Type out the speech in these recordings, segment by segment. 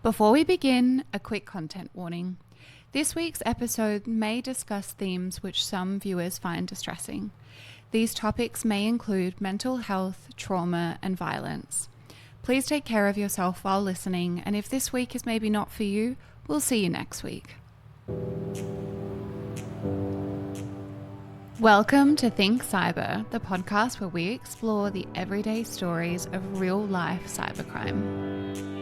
Before we begin, a quick content warning. This week's episode may discuss themes which some viewers find distressing. These topics may include mental health, trauma, and violence. Please take care of yourself while listening, and if this week is maybe not for you, we'll see you next week. Welcome to Think Cyber, the podcast where we explore the everyday stories of real-life cybercrime.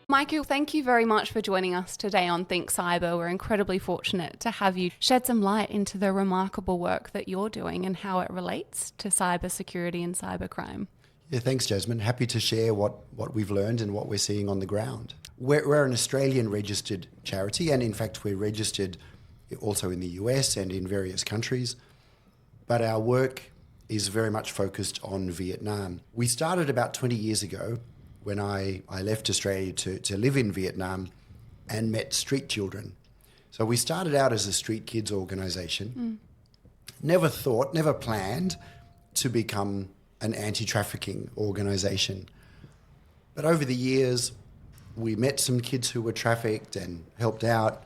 Michael, thank you very much for joining us today on Think Cyber. We're incredibly fortunate to have you shed some light into the remarkable work that you're doing and how it relates to cybersecurity and cybercrime. Yeah, thanks, Jasmine. Happy to share what we've learned and what we're seeing on the ground. We're an Australian registered charity, and in fact, we're registered also in the US and in various countries. But our work is very much focused on Vietnam. We started about 20 years ago when I left Australia to live in Vietnam and met street children. So we started out as a street kids organisation. Never planned to become an anti-trafficking organisation. But over the years, we met some kids who were trafficked and helped out.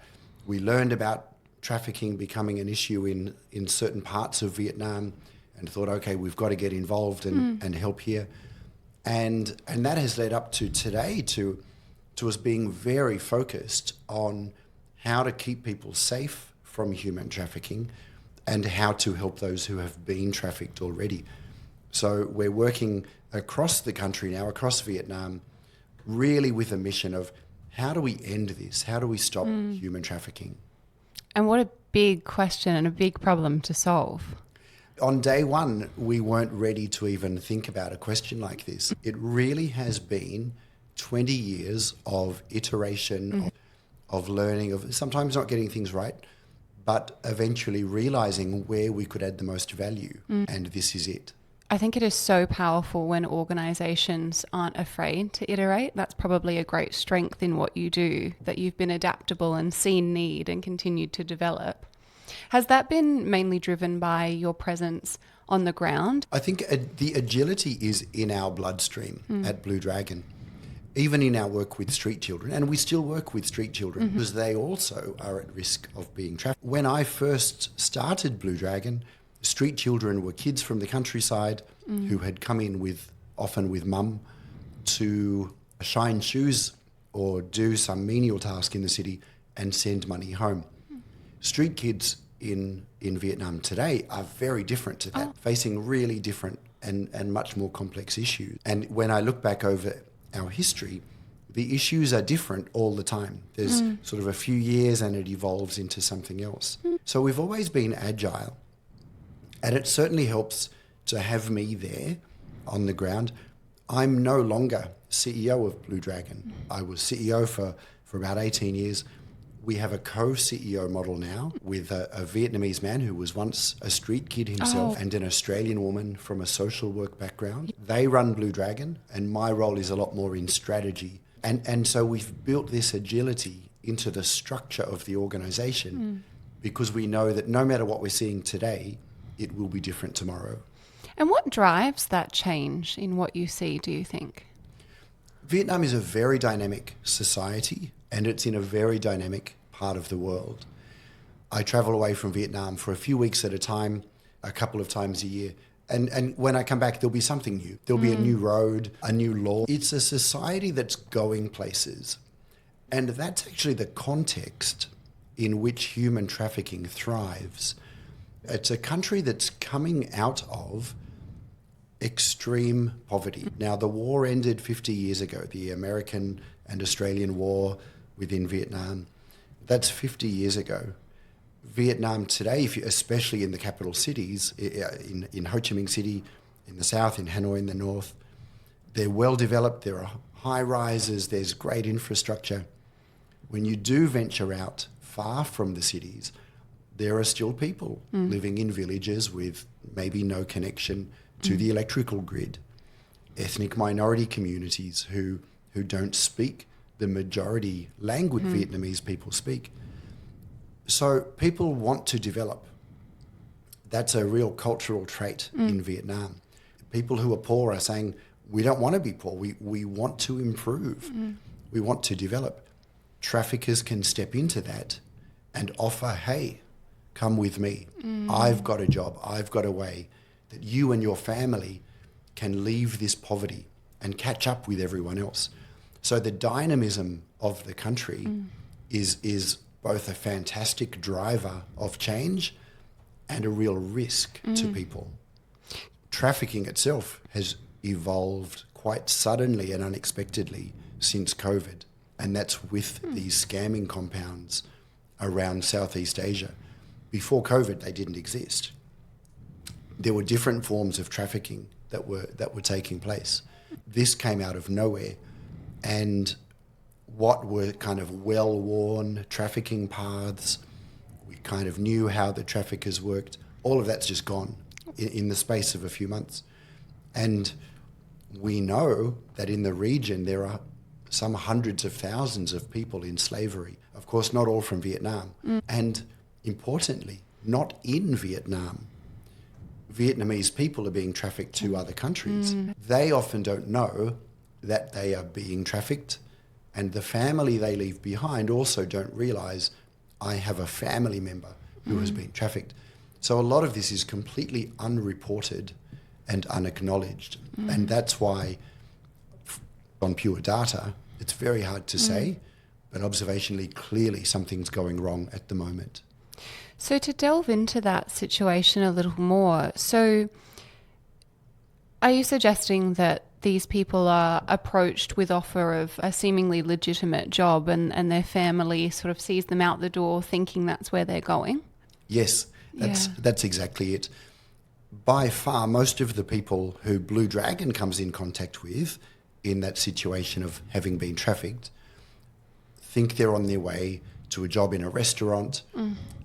We learned about trafficking becoming an issue in certain parts of Vietnam and thought, okay, we've got to get involved and help here. And that has led up to today to us being very focused on how to keep people safe from human trafficking and how to help those who have been trafficked already. So we're working across the country now, across Vietnam, really with a mission of how do we end this? How do we stop human trafficking? And what a big question and a big problem to solve. On day one, we weren't ready to even think about a question like this. It really has been 20 years of iteration, of learning, of sometimes not getting things right, but eventually realising where we could add the most value. And this is it. I think it is so powerful when organisations aren't afraid to iterate. That's probably a great strength in what you do, that you've been adaptable and seen need and continued to develop. Has that been mainly driven by your presence on the ground? I think the agility is in our bloodstream at Blue Dragon, even in our work with street children. And we still work with street children because they also are at risk of being trafficked. When I first started Blue Dragon, street children were kids from the countryside who had come in often with mum to shine shoes or do some menial task in the city and send money home. Street kids in Vietnam today are very different to that, facing really different and much more complex issues. And when I look back over our history, the issues are different all the time. There's sort of a few years and it evolves into something else. So we've always been agile, and it certainly helps to have me there on the ground. I'm no longer CEO of Blue Dragon. I was CEO for about 18 years. We have a co-CEO model now with a Vietnamese man who was once a street kid himself and an Australian woman from a social work background. They run Blue Dragon, and my role is a lot more in strategy. And so we've built this agility into the structure of the organisation because we know that no matter what we're seeing today, it will be different tomorrow. And what drives that change in what you see, do you think? Vietnam is a very dynamic society, and it's in a very dynamic part of the world. I travel away from Vietnam for a few weeks at a time, a couple of times a year. And when I come back, there'll be something new. There'll be a new road, a new law. It's a society that's going places. And that's actually the context in which human trafficking thrives. It's a country that's coming out of extreme poverty. Now, the war ended 50 years ago, the American and Australian war within Vietnam. That's 50 years ago. Vietnam today, especially in the capital cities, in Ho Chi Minh City, in the south, in Hanoi in the north, they're well developed, there are high rises, there's great infrastructure. When you do venture out far from the cities, there are still people living in villages with maybe no connection to the electrical grid, ethnic minority communities who don't speak the majority language Vietnamese people speak. So people want to develop. That's a real cultural trait in Vietnam. People who are poor are saying, We don't want to be poor. We want to improve. We want to develop. Traffickers can step into that and offer, hey, come with me. I've got a job. I've got a way that you and your family can leave this poverty and catch up with everyone else. So the dynamism of the country is both a fantastic driver of change and a real risk to people. Trafficking itself has evolved quite suddenly and unexpectedly since COVID, and that's with these scamming compounds around Southeast Asia. Before COVID, they didn't exist. There were different forms of trafficking that were taking place. This came out of nowhere, and what were kind of well-worn trafficking paths, we kind of knew how the traffickers worked. All of that's just gone in the space of a few months. And we know that in the region there are some hundreds of thousands of people in slavery. Of course, not all from Vietnam. And importantly, not in Vietnam. Vietnamese people are being trafficked to other countries. They often don't know that they are being trafficked, and the family they leave behind also don't realise, I have a family member who has been trafficked. So a lot of this is completely unreported and unacknowledged. And that's why on pure data, it's very hard to say, but observationally, clearly something's going wrong at the moment. So to delve into that situation a little more, so are you suggesting that these people are approached with offer of a seemingly legitimate job and their family sort of sees them out the door thinking that's where they're going? Yes, that's exactly it. By far, most of the people who Blue Dragon comes in contact with in that situation of having been trafficked think they're on their way to a job in a restaurant.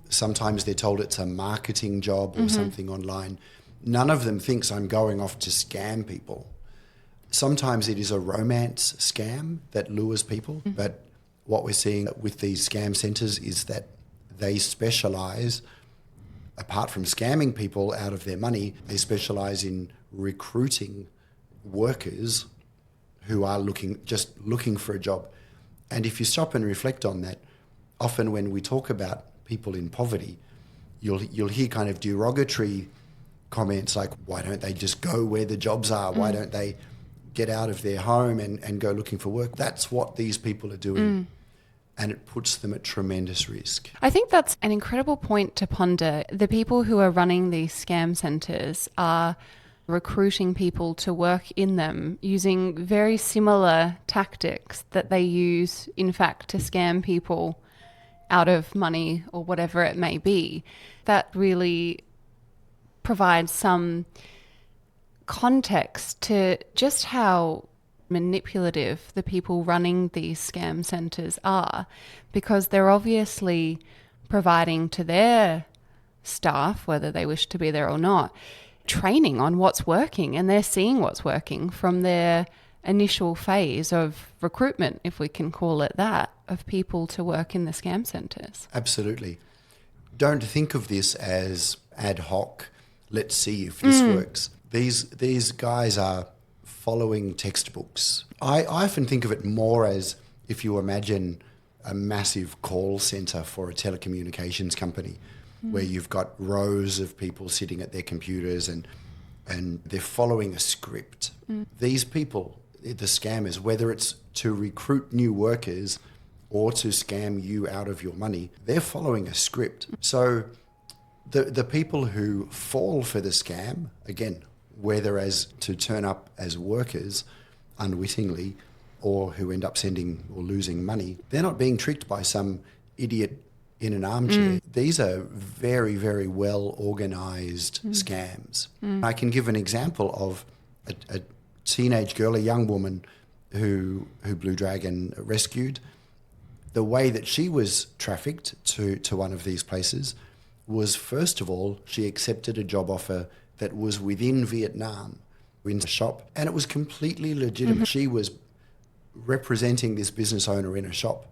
Sometimes they're told it's a marketing job or something online. None of them thinks I'm going off to scam people. Sometimes it is a romance scam that lures people, but what we're seeing with these scam centres is that they specialise, apart from scamming people out of their money, they specialise in recruiting workers who are just looking for a job. And if you stop and reflect on that, often when we talk about people in poverty, you'll hear kind of derogatory comments like, why don't they just go where the jobs are? Why don't they get out of their home and go looking for work? That's what these people are doing. And it puts them at tremendous risk. I think that's an incredible point to ponder. The people who are running these scam centres are recruiting people to work in them using very similar tactics that they use, in fact, to scam people out of money or whatever it may be. That really provides some context to just how manipulative the people running these scam centres are, because they're obviously providing to their staff, whether they wish to be there or not, training on what's working, and they're seeing what's working from their initial phase of recruitment, if we can call it that, of people to work in the scam centres. Absolutely. Don't think of this as ad hoc, let's see if this works. These guys are following textbooks. I often think of it more as if you imagine a massive call centre for a telecommunications company where you've got rows of people sitting at their computers and they're following a script. These people, the scammers, whether it's to recruit new workers or to scam you out of your money, they're following a script. So the people who fall for the scam, again, whether as to turn up as workers unwittingly or who end up sending or losing money, they're not being tricked by some idiot in an armchair. These are very, very well organised scams. I can give an example of a teenage girl, a young woman who Blue Dragon rescued. The way that she was trafficked to one of these places was, first of all, she accepted a job offer that was within Vietnam, in a shop, and it was completely legitimate. She was representing this business owner in a shop,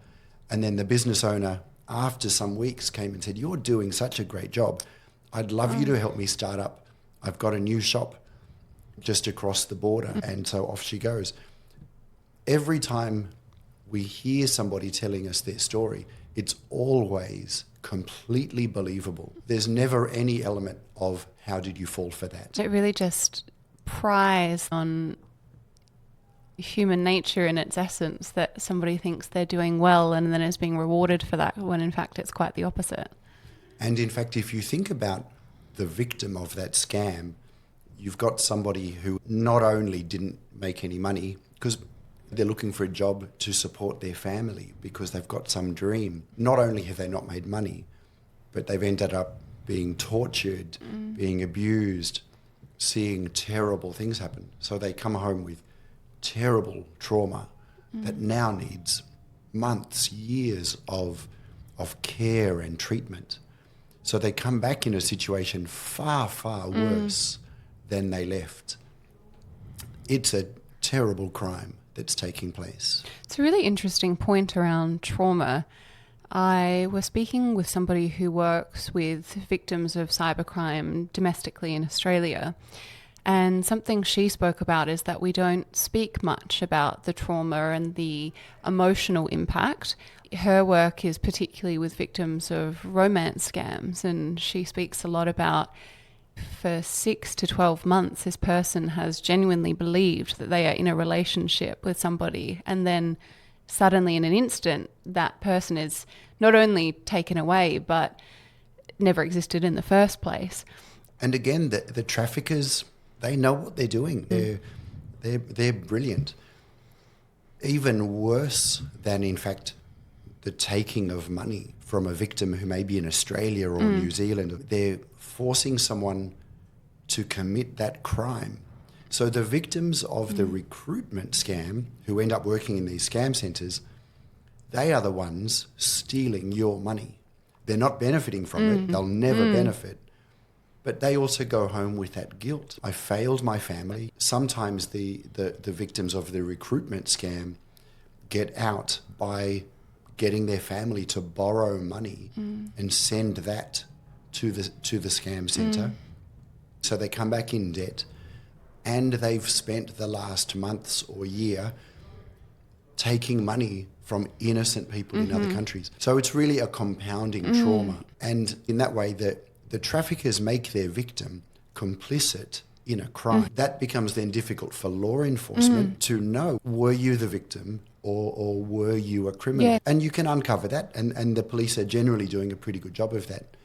and then the business owner, after some weeks, came and said, "You're doing such a great job. I'd love you to help me start up. I've got a new shop. just across the border. And so off she goes. Every time we hear somebody telling us their story, it's always completely believable. There's never any element of how did you fall for that. It really just pries on human nature in its essence, that somebody thinks they're doing well and then is being rewarded for that, when in fact it's quite the opposite. And in fact, if you think about the victim of that scam, you've got somebody who not only didn't make any money, because they're looking for a job to support their family because they've got some dream. Not only have they not made money, but they've ended up being tortured, being abused, seeing terrible things happen. So they come home with terrible trauma that now needs months, years of care and treatment. So they come back in a situation far, far worse than they left. It's a terrible crime that's taking place. It's a really interesting point around trauma. I was speaking with somebody who works with victims of cybercrime domestically in Australia, and something she spoke about is that we don't speak much about the trauma and the emotional impact. Her work is particularly with victims of romance scams, and she speaks a lot about, for 6 to 12 months, this person has genuinely believed that they are in a relationship with somebody, and then suddenly in an instant that person is not only taken away but never existed in the first place. And again, the traffickers, they know what they're doing. They're brilliant. Even worse than, in fact, the taking of money from a victim who may be in Australia or New Zealand, they're forcing someone to commit that crime. So the victims of the recruitment scam who end up working in these scam centres, they are the ones stealing your money. They're not benefiting from it. They'll never benefit. But they also go home with that guilt. I failed my family. Sometimes the victims of the recruitment scam get out by getting their family to borrow money and send that to the scam centre. So they come back in debt, and they've spent the last months or year taking money from innocent people in other countries. So it's really a compounding trauma. And in that way, the traffickers make their victim complicit in a crime. That becomes then difficult for law enforcement to know, were you the victim or were you a criminal? Yeah. And you can uncover that, and the police are generally doing a pretty good job of that.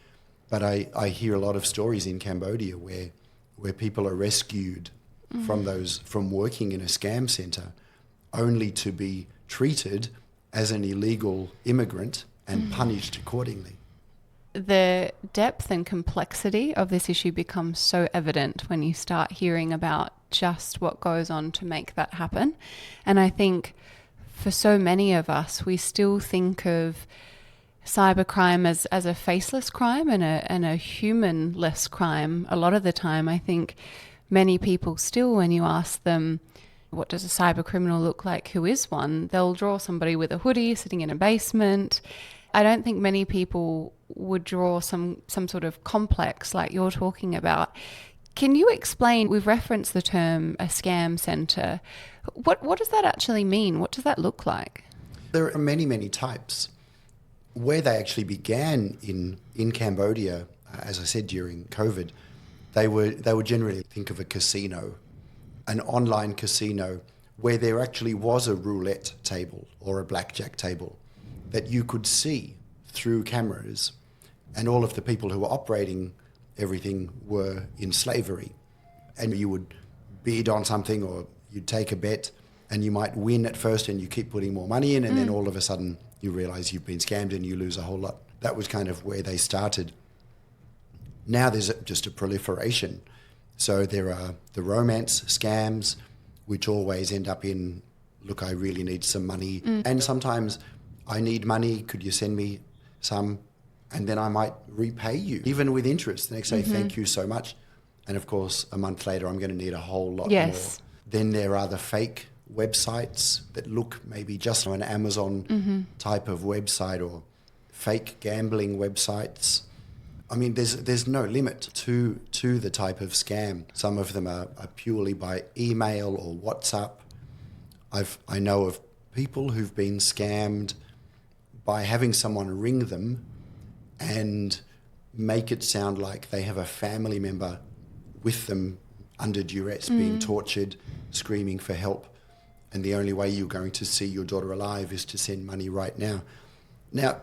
But I hear a lot of stories in Cambodia where people are rescued from working in a scam centre only to be treated as an illegal immigrant and punished accordingly. The depth and complexity of this issue becomes so evident when you start hearing about just what goes on to make that happen. And I think for so many of us, we still think of cybercrime as a faceless crime and a humanless crime. A lot of the time, I think many people still, when you ask them, what does a cyber criminal look like? Who is one? They'll draw somebody with a hoodie sitting in a basement. I don't think many people would draw some sort of complex like you're talking about. Can you explain, we've referenced the term a scam centre. What does that actually mean? What does that look like? There are many, many types. Where they actually began in Cambodia, as I said, during COVID, they would generally think of a casino, an online casino where there actually was a roulette table or a blackjack table that you could see through cameras, and all of the people who were operating everything were in slavery. And you would bid on something, or you'd take a bet, and you might win at first and you keep putting more money in, and then all of a sudden you realise you've been scammed and you lose a whole lot. That was kind of where they started. Now there's just a proliferation. So there are the romance scams, which always end up in, look, I really need some money. And sometimes I need money, could you send me some? And then I might repay you, even with interest. The next day, thank you so much. And of course, a month later, I'm going to need a whole lot more. Then there are the fake websites that look maybe just an Amazon type of website, or fake gambling websites. I mean, there's no limit to the type of scam. Some of them are purely by email or WhatsApp. I know of people who've been scammed by having someone ring them and make it sound like they have a family member with them under duress, being tortured, screaming for help, and the only way you're going to see your daughter alive is to send money right now. Now,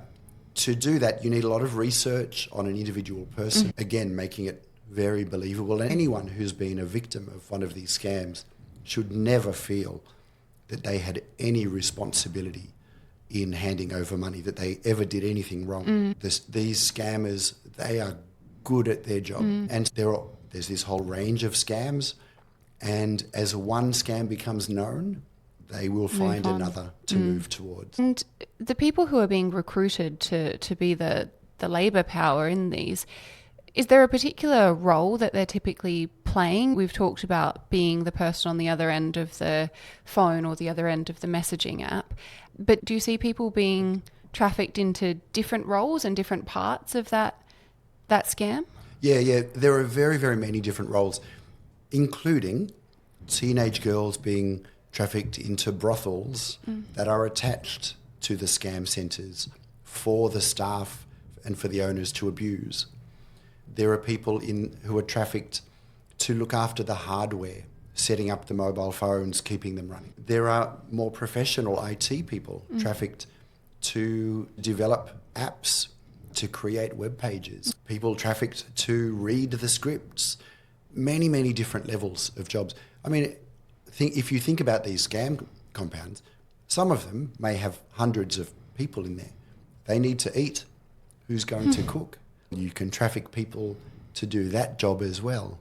to do that, you need a lot of research on an individual person, again, making it very believable. And anyone who's been a victim of one of these scams should never feel that they had any responsibility in handing over money, that they ever did anything wrong. These scammers, they are good at their job. And there's this whole range of scams. And as one scam becomes known, they will find another to move towards. And the people who are being recruited to be the labour power in these, is there a particular role that they're typically playing? We've talked about being the person on the other end of the phone or the other end of the messaging app. But do you see people being trafficked into different roles and different parts of that scam? Yeah. There are very, very many different roles, including teenage girls being trafficked into brothels that are attached to the scam centres for the staff and for the owners to abuse. There are people who are trafficked to look after the hardware, setting up the mobile phones, keeping them running. There are more professional IT people trafficked to develop apps, to create web pages. People trafficked to read the scripts. Many, many different levels of jobs. I mean, if you think about these scam compounds, some of them may have hundreds of people in there. They need to eat. Who's going to cook? You can traffic people to do that job as well.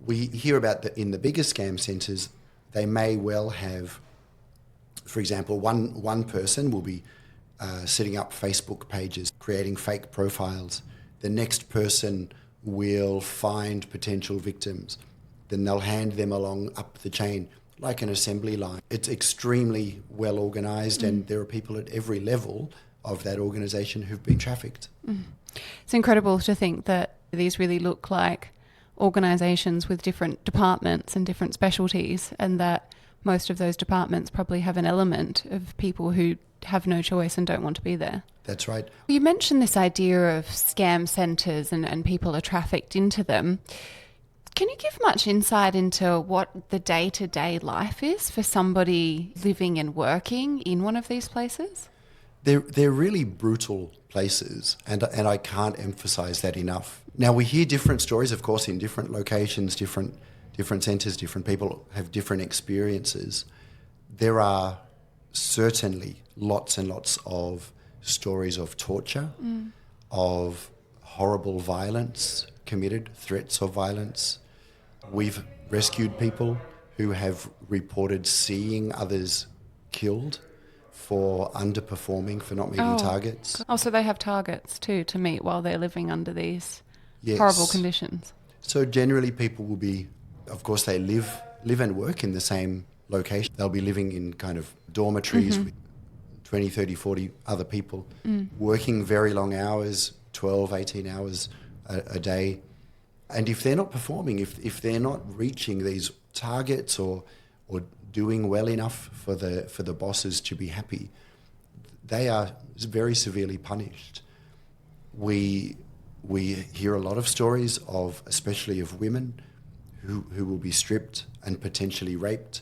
We hear about in the bigger scam centres, they may well have, for example, one person will be setting up Facebook pages, creating fake profiles. The next person will find potential victims. Then they'll hand them along up the chain like an assembly line. It's extremely well organised and there are people at every level of that organisation who've been trafficked. It's incredible to think that these really look like organisations with different departments and different specialties, and that most of those departments probably have an element of people who have no choice and don't want to be there. That's right. You mentioned this idea of scam centres and people are trafficked into them. Can you give much insight into what the day-to-day life is for somebody living and working in one of these places? They're really brutal places, and I can't emphasise that enough. Now, we hear different stories, of course, in different locations, different centres, different people have different experiences. There are certainly lots and lots of stories of torture, of horrible violence committed, threats of violence. We've rescued people who have reported seeing others killed for underperforming, for not meeting targets. Oh, so they have targets too to meet while they're living under these Yes. horrible conditions. So generally people will be, of course they live and work in the same location. They'll be living in kind of dormitories with 20, 30, 40 other people, working very long hours, 12, 18 hours a day. And if they're not performing, if they're not reaching these targets or doing well enough for the bosses to be happy, they are very severely punished. We hear a lot of stories of, especially of women who will be stripped and potentially raped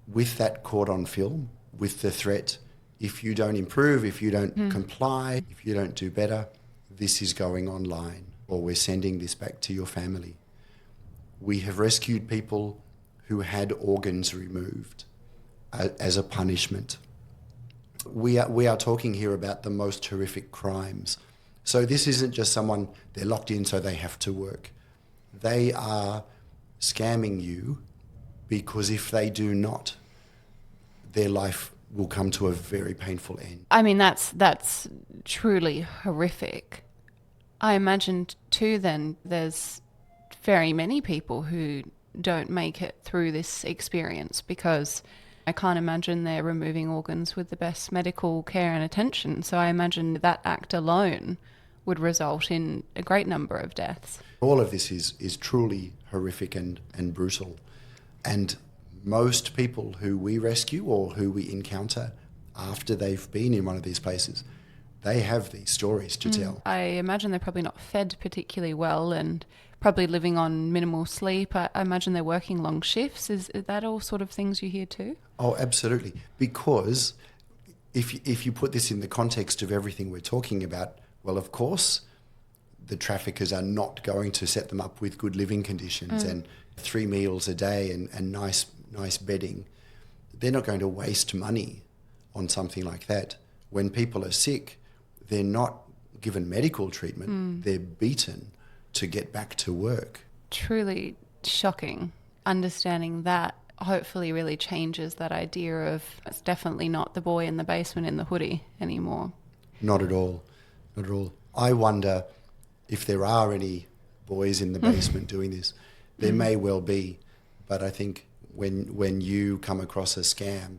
with that caught on film, with the threat, if you don't improve, if you don't comply, if you don't do better, this is going online, or we're sending this back to your family. We have rescued people who had organs removed as a punishment. We are talking here about the most horrific crimes. So this isn't just someone, they're locked in so they have to work. They are scamming you because if they do not, their life will come to a very painful end. I mean, that's truly horrific. I imagine too then there's very many people who don't make it through this experience because I can't imagine they're removing organs with the best medical care and attention. So I imagine that act alone would result in a great number of deaths. All of this is truly horrific and brutal. And most people who we rescue or who we encounter after they've been in one of these places, they have these stories to tell. I imagine they're probably not fed particularly well and probably living on minimal sleep. I imagine they're working long shifts. Is that all sort of things you hear too? Oh, absolutely. Because if you put this in the context of everything we're talking about, well, of course, the traffickers are not going to set them up with good living conditions and 3 meals a day and nice bedding. They're not going to waste money on something like that. When people are sick, they're not given medical treatment. They're beaten to get back to work. Truly shocking. Understanding that hopefully really changes that idea of it's definitely not the boy in the basement in the hoodie anymore. Not at all. Not at all. I wonder if there are any boys in the basement doing this. There may well be, but I think when you come across a scam,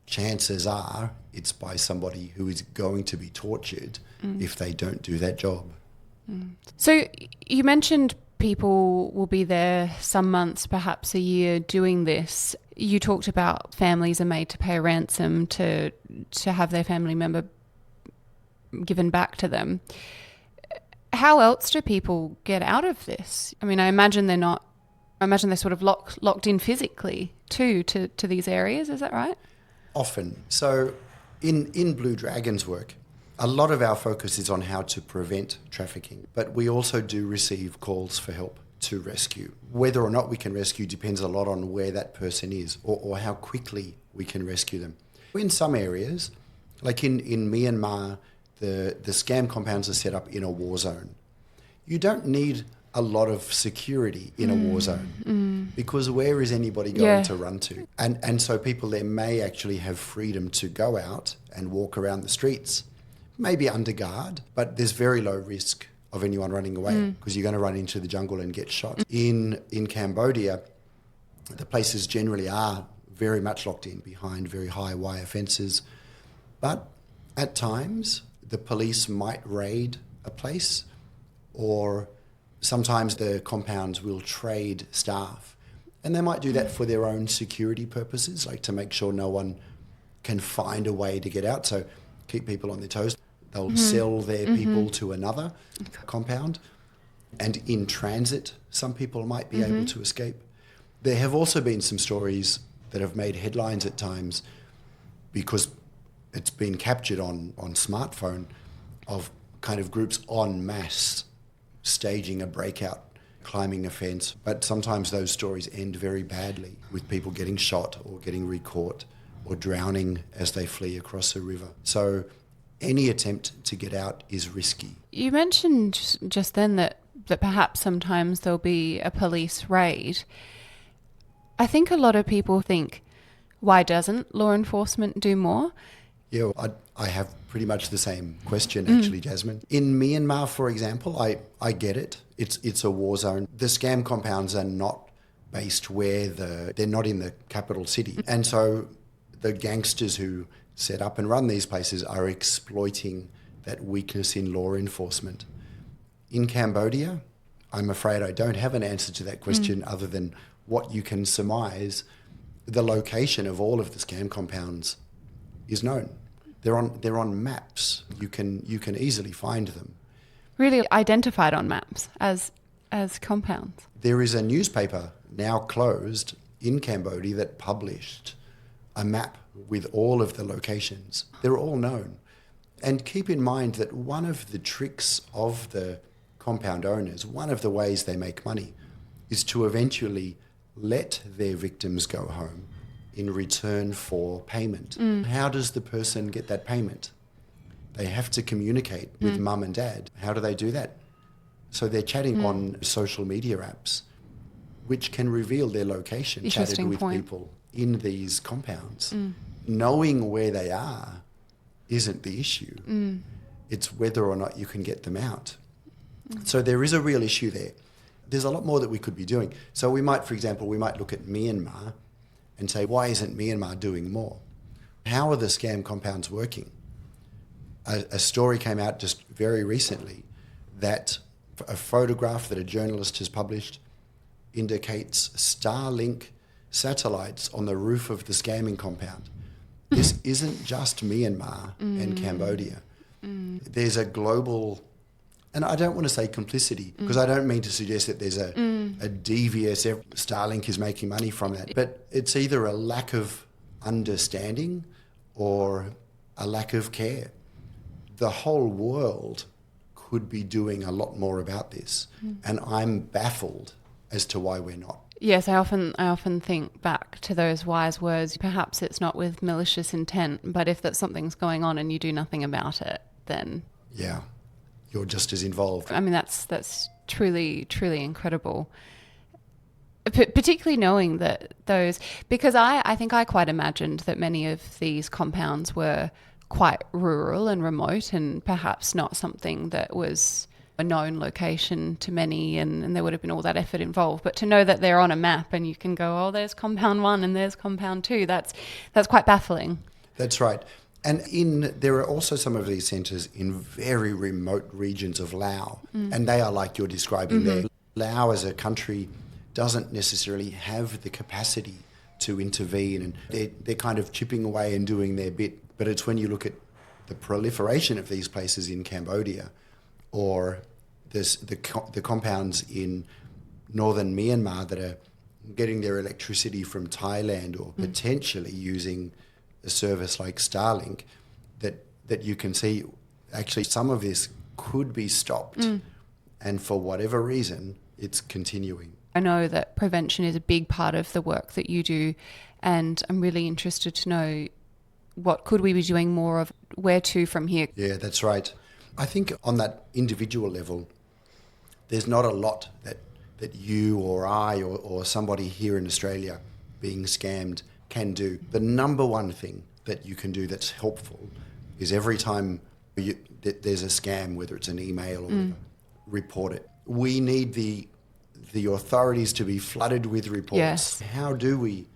chances are it's by somebody who is going to be tortured if they don't do that job. So you mentioned people will be there some months, perhaps a year, doing this. You talked about families are made to pay a ransom to have their family member given back to them. How else do people get out of this? I mean, I imagine they're sort of locked in physically too to these areas. Is that right? Often. So in Blue Dragon's work, a lot of our focus is on how to prevent trafficking, but we also do receive calls for help to rescue. Whether or not we can rescue depends a lot on where that person is or how quickly we can rescue them. In some areas, like in Myanmar, the scam compounds are set up in a war zone. You don't need a lot of security in a war zone because where is anybody going to run to? And so people there may actually have freedom to go out and walk around the streets, maybe under guard, but there's very low risk of anyone running away because you're going to run into the jungle and get shot. In Cambodia, the places generally are very much locked in behind very high wire fences, but at times the police might raid a place, or sometimes the compounds will trade staff, and they might do that for their own security purposes, like to make sure no one can find a way to get out, so keep people on their toes. They'll sell their people to another compound, and in transit, some people might be able to escape. There have also been some stories that have made headlines at times because it's been captured on smartphone of kind of groups en masse staging a breakout, climbing a fence. But sometimes those stories end very badly with people getting shot or getting recaught or drowning as they flee across a river. So any attempt to get out is risky. You mentioned just then that perhaps sometimes there'll be a police raid. I think a lot of people think, why doesn't law enforcement do more? Yeah, I have pretty much the same question, actually, Jasmine. In Myanmar, for example, I get it. It's a war zone. The scam compounds are not based where they're not in the capital city. And so the gangsters who set up and run these places are exploiting that weakness in law enforcement. In Cambodia, I'm afraid I don't have an answer to that question other than what you can surmise. The location of all of the scam compounds is known. They're on maps. You can easily find them. Really identified on maps as compounds. There is a newspaper now closed in Cambodia that published a map with all of the locations. They're all known. And keep in mind that one of the tricks of the compound owners, one of the ways they make money, is to eventually let their victims go home in return for payment. How does the person get that payment? They have to communicate with mum and dad. How do they do that? So they're chatting on social media apps, which can reveal their location, chatted with people in these compounds. Knowing where they are isn't the issue. It's whether or not you can get them out. So there is a real issue there. There's a lot more that we could be doing. So we might, for example, look at Myanmar and say, why isn't Myanmar doing more? How are the scam compounds working? A story came out just very recently that a photograph that a journalist has published indicates Starlink satellites on the roof of the scamming compound. This isn't just Myanmar and Cambodia. There's a global, and I don't want to say complicity, because I don't mean to suggest that there's a devious, Starlink is making money from that, but it's either a lack of understanding or a lack of care. The whole world could be doing a lot more about this, and I'm baffled as to why we're not. Yes, I often think back to those wise words. Perhaps it's not with malicious intent, but if that something's going on and you do nothing about it, then yeah, you're just as involved. I mean, that's truly incredible. Particularly knowing that those, because I think I quite imagined that many of these compounds were quite rural and remote, and perhaps not something that was a known location to many, and there would have been all that effort involved. But to know that they're on a map and you can go, oh, there's compound 1 and there's compound 2, that's quite baffling. That's right. And there are also some of these centres in very remote regions of Laos, and they are like you're describing there. Laos as a country doesn't necessarily have the capacity to intervene, and they're kind of chipping away and doing their bit. But it's when you look at the proliferation of these places in Cambodia, or the compounds in northern Myanmar that are getting their electricity from Thailand, or potentially using a service like Starlink, that you can see actually some of this could be stopped. And for whatever reason, it's continuing. I know that prevention is a big part of the work that you do, and I'm really interested to know, what could we be doing more of? Where to from here? Yeah, that's right. I think on that individual level, there's not a lot that you or I or somebody here in Australia being scammed can do. The number one thing that you can do that's helpful is every time there's a scam, whether it's an email or whatever, report it. We need the authorities to be flooded with reports. Yes. How do we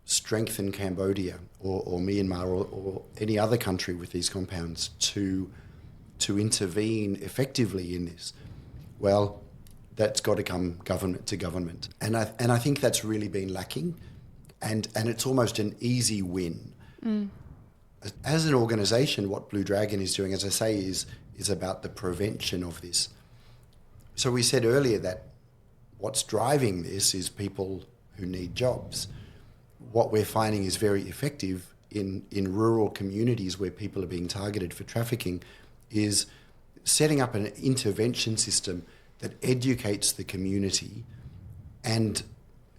strengthen Cambodia or Myanmar or any other country with these compounds to intervene effectively in this? Well, that's got to come government to government. And I think that's really been lacking, and it's almost an easy win. As an organisation, what Blue Dragon is doing, as I say, is about the prevention of this. So we said earlier that what's driving this is people who need jobs. What we're finding is very effective in rural communities where people are being targeted for trafficking is setting up an intervention system that educates the community and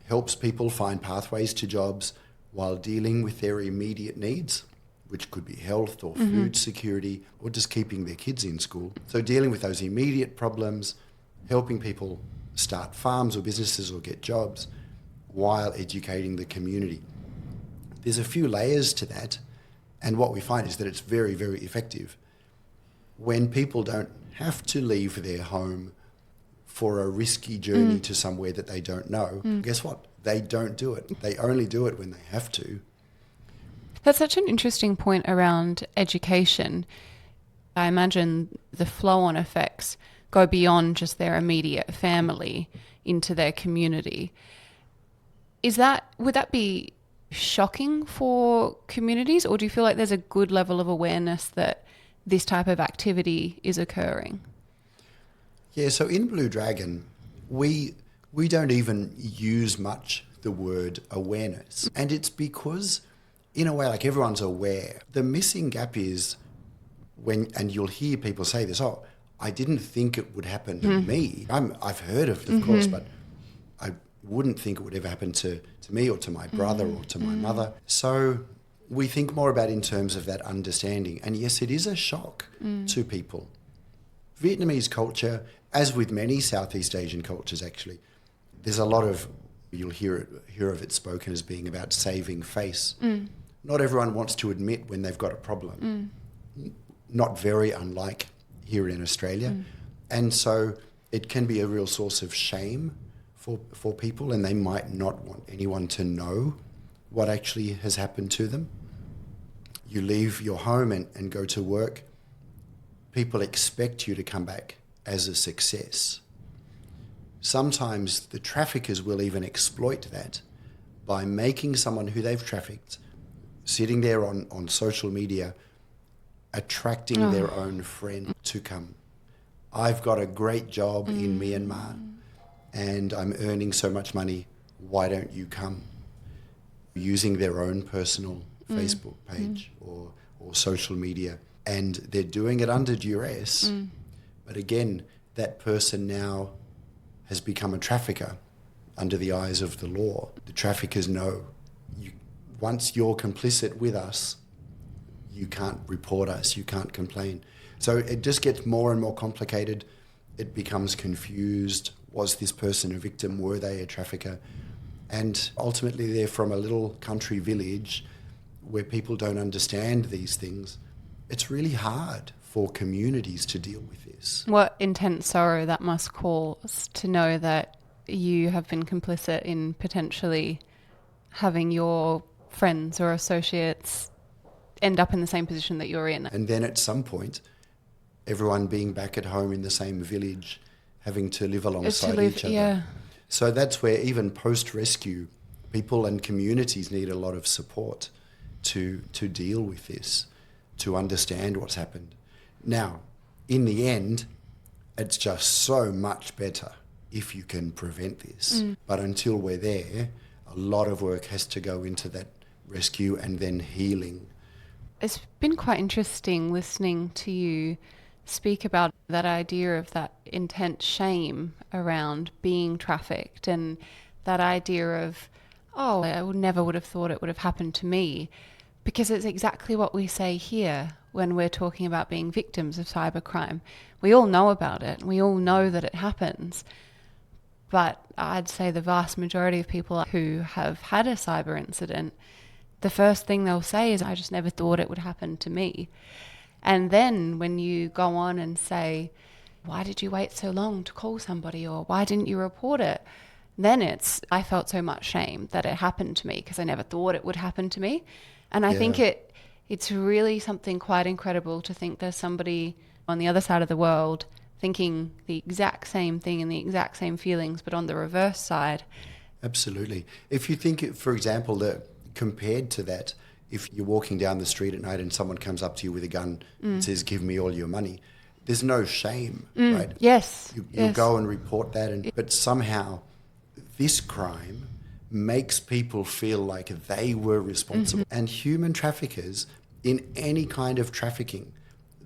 helps people find pathways to jobs while dealing with their immediate needs, which could be health or food security or just keeping their kids in school. So dealing with those immediate problems, helping people start farms or businesses or get jobs while educating the community. There's a few layers to that, and what we find is that it's very, very effective. When people don't have to leave their home for a risky journey to somewhere that they don't know, guess what? They don't do it. They only do it when they have to. That's such an interesting point around education. I imagine the flow-on effects go beyond just their immediate family into their community. Would that be shocking for communities, or do you feel like there's a good level of awareness that this type of activity is occurring? Yeah, so in Blue Dragon, we don't even use much the word awareness. And it's because, in a way, like everyone's aware. The missing gap is and you'll hear people say this, oh, I didn't think it would happen to me. I've heard of it, of course, but I wouldn't think it would ever happen to me or to my brother or to my mother. So we think more about in terms of that understanding. And yes, it is a shock to people. Vietnamese culture, as with many Southeast Asian cultures actually, there's a lot of, you'll hear of it spoken as being about saving face. Not everyone wants to admit when they've got a problem. Not very unlike here in Australia. And so it can be a real source of shame for people, and they might not want anyone to know what actually has happened to them. You leave your home and go to work, people expect you to come back as a success. Sometimes the traffickers will even exploit that by making someone who they've trafficked sitting there on social media, attracting their own friend to come. I've got a great job in Myanmar and I'm earning so much money. Why don't you come? Using their own personal Facebook page or social media. And they're doing it under duress. But again, that person now has become a trafficker under the eyes of the law. The traffickers know once you're complicit with us, you can't report us, you can't complain. So it just gets more and more complicated. It becomes confused. Was this person a victim? Were they a trafficker? And ultimately they're from a little country village where people don't understand these things. It's really hard for communities to deal with this. What intense sorrow that must cause to know that you have been complicit in potentially having your friends or associates end up in the same position that you're in. And then at some point, everyone being back at home in the same village, having to live alongside each other. Yeah. So that's where even post-rescue, people and communities need a lot of support to deal with this, to understand what's happened. Now, in the end, it's just so much better if you can prevent this. But until we're there, a lot of work has to go into that rescue and then healing. It's been quite interesting listening to you speak about that idea of that intense shame around being trafficked and that idea of, oh, I never would have thought it would have happened to me, because it's exactly what we say here when we're talking about being victims of cybercrime. We all know about it. We all know that it happens. But I'd say the vast majority of people who have had a cyber incident, the first thing they'll say is, I just never thought it would happen to me. And then when you go on and say, why did you wait so long to call somebody, or why didn't you report it? Then it's, I felt so much shame that it happened to me because I never thought it would happen to me. And I think it's really something quite incredible to think there's somebody on the other side of the world thinking the exact same thing and the exact same feelings, but on the reverse side. Absolutely. If you think, for example, that compared to that, if you're walking down the street at night and someone comes up to you with a gun and says, give me all your money, there's no shame, right? Yes. You go and report that. But somehow this crime makes people feel like they were responsible. And human traffickers, in any kind of trafficking,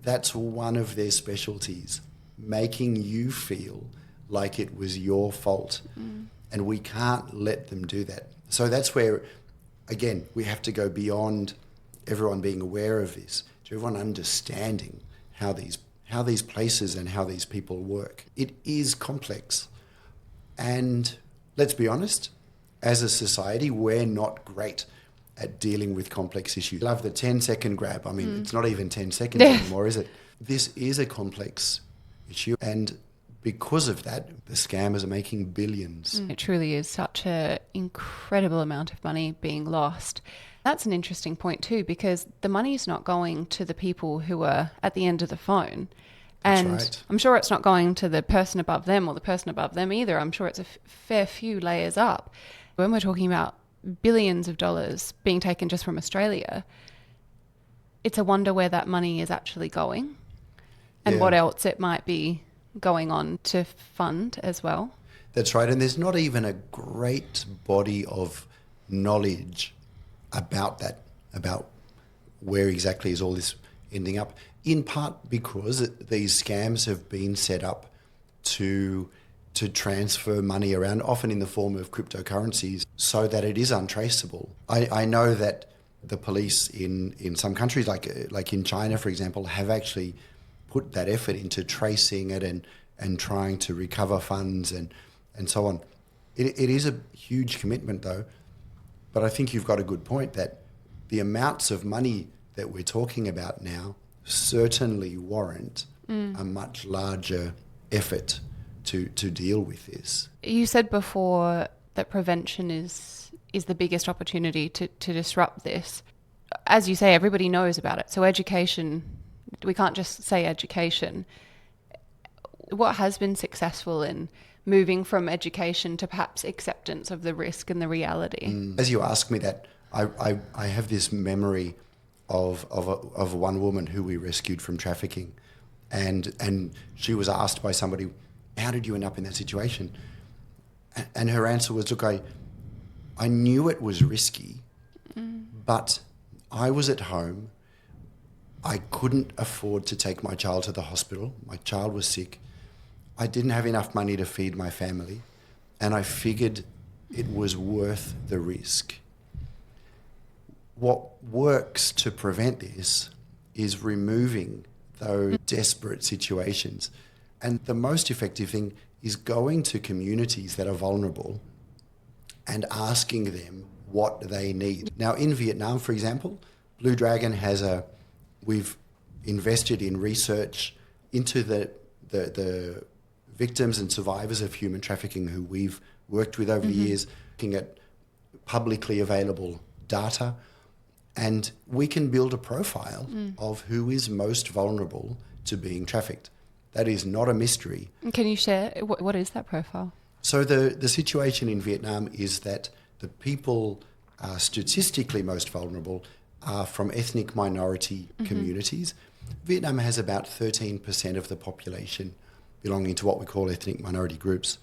that's one of their specialties, making you feel like it was your fault. And we can't let them do that. So that's where, again, we have to go beyond everyone being aware of this, to everyone understanding how these places and how these people work. It is complex. And let's be honest, as a society, we're not great at dealing with complex issues. I love the 10-second grab. I mean, it's not even 10 seconds anymore, is it? This is a complex issue. And because of that, the scammers are making billions. It truly is such an incredible amount of money being lost. That's an interesting point too, because the money's not going to the people who are at the end of the phone. And That's right. I'm sure it's not going to the person above them or the person above them either. I'm sure it's a fair few layers up. When we're talking about billions of dollars being taken just from Australia, it's a wonder where that money is actually going and what else it might be going on to fund as well. That's right. And there's not even a great body of knowledge about that, about where exactly is all this ending up, in part because these scams have been set up to transfer money around, often in the form of cryptocurrencies, so that it is untraceable. I know that the police in some countries, like in China, for example, have actually put that effort into tracing it and trying to recover funds and so on. It is a huge commitment, though. But I think you've got a good point that the amounts of money that we're talking about now certainly warrant a much larger effort to deal with this. You said before that prevention is the biggest opportunity to disrupt this. As you say, everybody knows about it. So education, we can't just say education. what has been successful in moving from education to perhaps acceptance of the risk and the reality? As you ask me that, I have this memory of one woman who we rescued from trafficking, and she was asked by somebody, how did you end up in that situation? And her answer was, look, I knew it was risky, but I was at home. I couldn't afford to take my child to the hospital. My child was sick. I didn't have enough money to feed my family, and I figured it was worth the risk. What works to prevent this is removing those desperate situations. And the most effective thing is going to communities that are vulnerable and asking them what they need. Now, in Vietnam, for example, Blue Dragon we've invested in research into the victims and survivors of human trafficking who we've worked with over the years, looking at publicly available data, and we can build a profile of who is most vulnerable to being trafficked. That is not a mystery. Can you share, what is that profile? So the situation in Vietnam is that the people statistically most vulnerable are from ethnic minority communities. Vietnam has about 13% of the population belonging to what we call ethnic minority groups.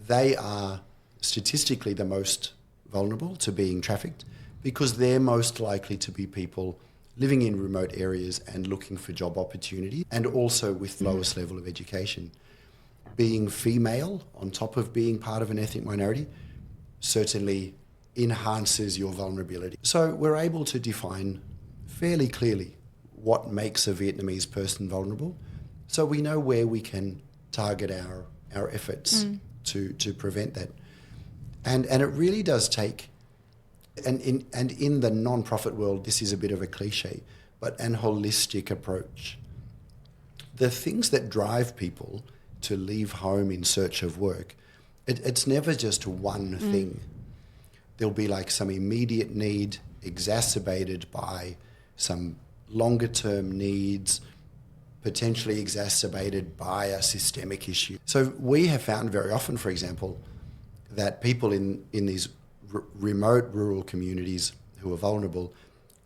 They are statistically the most vulnerable to being trafficked because they're most likely to be people living in remote areas and looking for job opportunity, and also with lowest level of education. Being female on top of being part of an ethnic minority certainly enhances your vulnerability. So we're able to define fairly clearly what makes a Vietnamese person vulnerable, so we know where we can target our efforts to prevent that. And it really does take, and in the non-profit world, this is a bit of a cliche, but an holistic approach. The things that drive people to leave home in search of work, it's never just one thing. There'll be like some immediate need exacerbated by some longer term needs, potentially exacerbated by a systemic issue. So we have found very often, for example, that people in these remote rural communities who are vulnerable,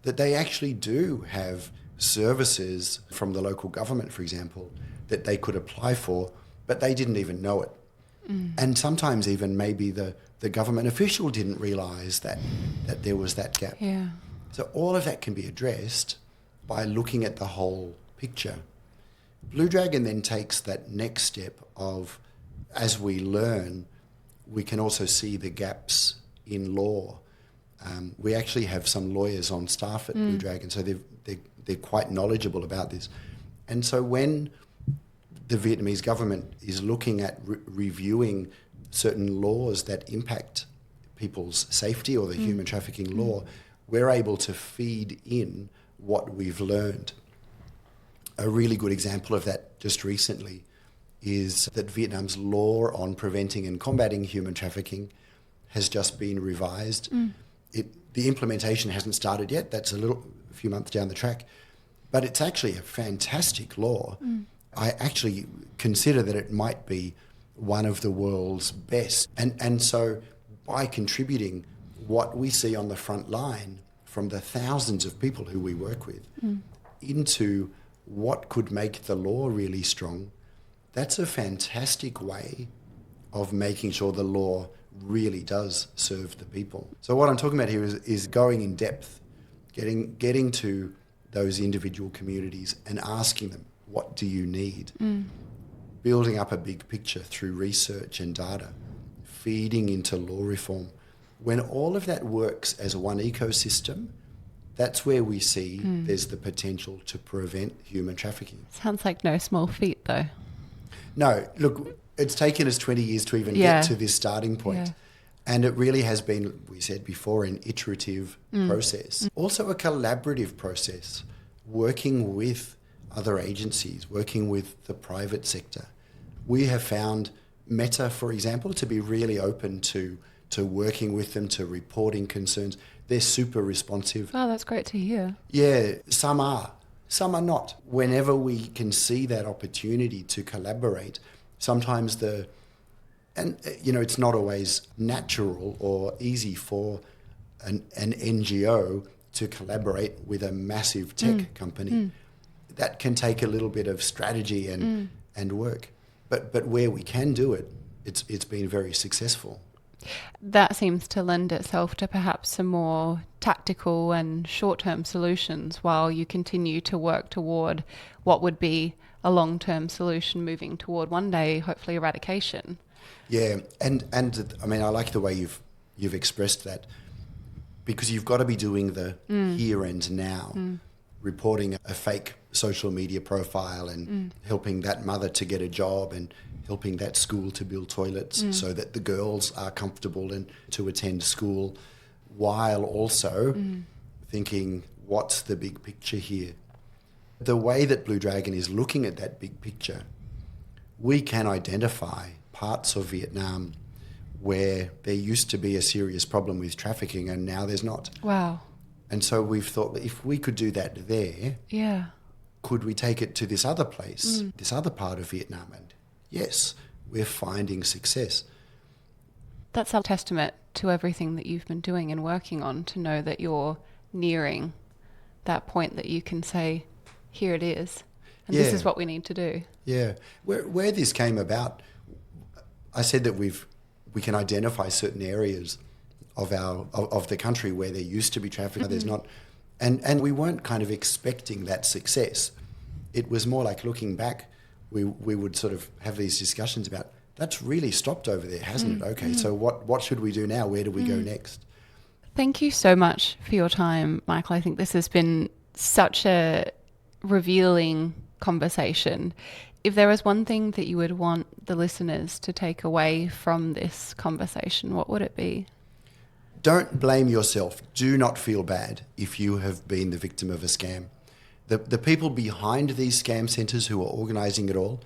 that they actually do have services from the local government, for example, that they could apply for, but they didn't even know it. And sometimes even maybe the government official didn't realise that there was that gap. Yeah. So all of that can be addressed by looking at the whole picture. Blue Dragon then takes that next step of, as we learn, we can also see the gaps in law. We actually have some lawyers on staff at Blue Dragon, so they're quite knowledgeable about this. And so when the Vietnamese government is looking at reviewing certain laws that impact people's safety or the human trafficking law, we're able to feed in what we've learned. A really good example of that just recently is that Vietnam's law on preventing and combating human trafficking has just been revised. The implementation hasn't started yet. That's a few months down the track. But it's actually a fantastic law. I actually consider that it might be one of the world's best. And so by contributing what we see on the front line from the thousands of people who we work with into what could make the law really strong, that's a fantastic way of making sure the law really does serve the people. So what I'm talking about here is going in depth, getting to those individual communities and asking them, what do you need? Building up a big picture through research and data, feeding into law reform. When all of that works as one ecosystem, that's where we see there's the potential to prevent human trafficking. Sounds like no small feat, though. No, look, it's taken us 20 years to even get to this starting point. Yeah. And it really has been, we said before, an iterative process. Also a collaborative process, working with other agencies, working with the private sector. We have found Meta, for example, to be really open to working with them, to reporting concerns. They're super responsive. Oh, that's great to hear. Yeah, some are not. Whenever we can see that opportunity to collaborate Sometimes it's not always natural or easy for an NGO to collaborate with a massive tech company. That can take a little bit of strategy and work. But where we can do it, it's been very successful. That seems to lend itself to perhaps some more tactical and short-term solutions while you continue to work toward what would be a long-term solution moving toward one day, hopefully, eradication. Yeah, and I mean, I like the way you've expressed that, because you've got to be doing the here and now, reporting a fake social media profile and helping that mother to get a job and helping that school to build toilets so that the girls are comfortable and to attend school, while also thinking, what's the big picture here? The way that Blue Dragon is looking at that big picture, we can identify parts of Vietnam where there used to be a serious problem with trafficking and now there's not. Wow. And so we've thought that if we could do that there, could we take it to this other place, this other part of Vietnam? And yes, we're finding success. That's a testament to everything that you've been doing and working on, to know that you're nearing that point that you can say, here it is, and this is what we need to do. Yeah. Where this came about, I said that we can identify certain areas of the country where there used to be trafficking, there's not, and we weren't kind of expecting that success. It was more like looking back, we would sort of have these discussions about, that's really stopped over there, hasn't it? Okay, so what should we do now? Where do we go next? Thank you so much for your time, Michael. I think this has been such a revealing conversation. If there was one thing that you would want the listeners to take away from this conversation, what would it be? Don't blame yourself. Do not feel bad if you have been the victim of a scam. The people behind these scam centres who are organising it all,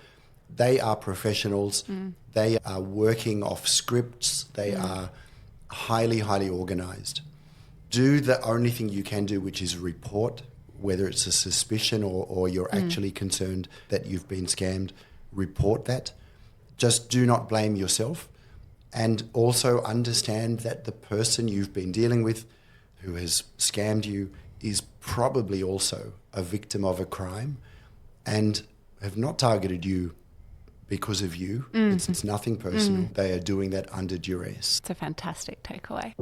they are professionals. They are working off scripts. They are highly, highly organised. Do the only thing you can do, which is report, whether it's a suspicion or you're actually concerned that you've been scammed. Report that. Just do not blame yourself. And also understand that the person you've been dealing with who has scammed you is probably also a victim of a crime and have not targeted you because of you. It's nothing personal. They are doing that under duress. It's a fantastic takeaway.